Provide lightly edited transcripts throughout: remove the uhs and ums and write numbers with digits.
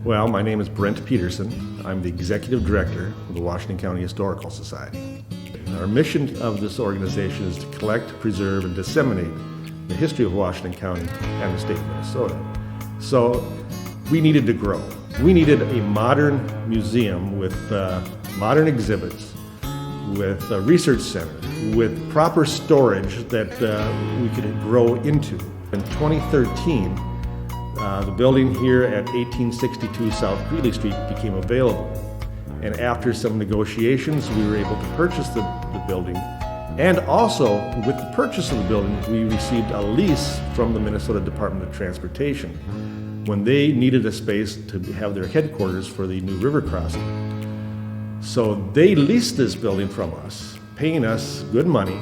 Well, my name is Brent Peterson. I'm the Executive Director of the Washington County Historical Society. Our mission of this organization is to collect, preserve, and disseminate the history of Washington County and the state of Minnesota. So we needed to grow. We needed a modern museum with modern exhibits, with a research center, with proper storage that we could grow into. In 2013, the building here at 1862 South Greeley Street became available. And after some negotiations, we were able to purchase the building. And also, with the purchase of the building, we received a lease from the Minnesota Department of Transportation when they needed a space to have their headquarters for the new river crossing. So they leased this building from us, paying us good money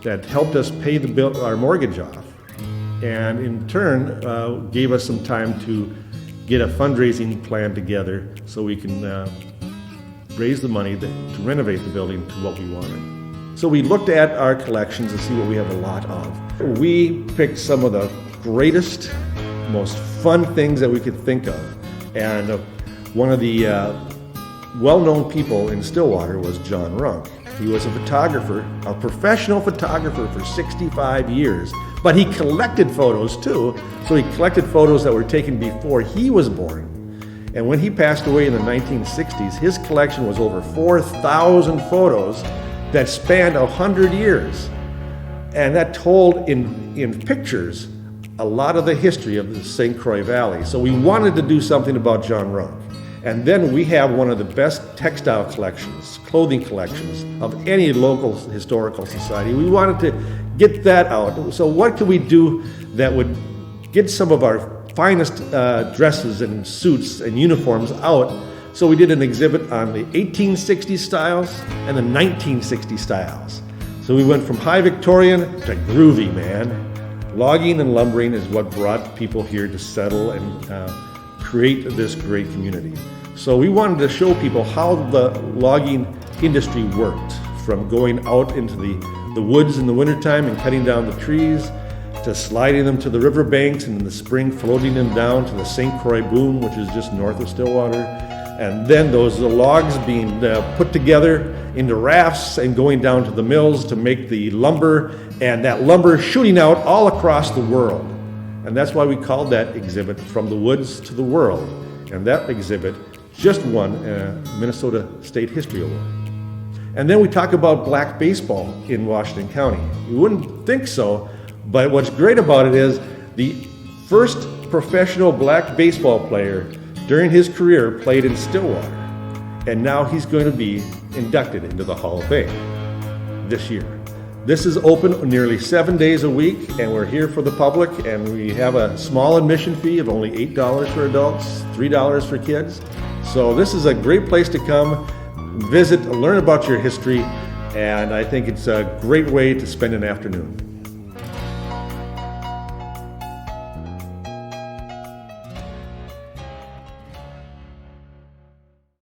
that helped us pay our mortgage off. And in turn, gave us some time to get a fundraising plan together so we can raise the money to renovate the building to what we wanted. So we looked at our collections to see what we have a lot of. We picked some of the greatest, most fun things that we could think of. And one of the well-known people in Stillwater was John Runk. He was a photographer, a professional photographer for 65 years, but he collected photos too. So he collected photos that were taken before he was born. And when he passed away in the 1960s, his collection was over 4,000 photos that spanned 100 years. And that told in pictures a lot of the history of the St. Croix Valley. So we wanted to do something about John Runk. And then we have one of the best textile collections, clothing collections of any local historical society. We wanted to get that out. So what could we do that would get some of our finest dresses and suits and uniforms out? So we did an exhibit on the 1860 styles and the 1960 styles. So we went from high Victorian to groovy, man. Logging and lumbering is what brought people here to settle and create this great community. So we wanted to show people how the logging industry worked, from going out into the woods in the wintertime and cutting down the trees, to sliding them to the riverbanks, and in the spring floating them down to the St. Croix boom, which is just north of Stillwater. And then the logs being put together into rafts and going down to the mills to make the lumber, and that lumber shooting out all across the world. And that's why we called that exhibit From the Woods to the World. And that exhibit just won a Minnesota State History Award. And then we talk about black baseball in Washington County. You wouldn't think so, but what's great about it is the first professional black baseball player during his career played in Stillwater. And now he's going to be inducted into the Hall of Fame this year. This is open nearly 7 days a week, and we're here for the public, and we have a small admission fee of only $8 for adults, $3 for kids. So this is a great place to come, visit, learn about your history, and I think it's a great way to spend an afternoon.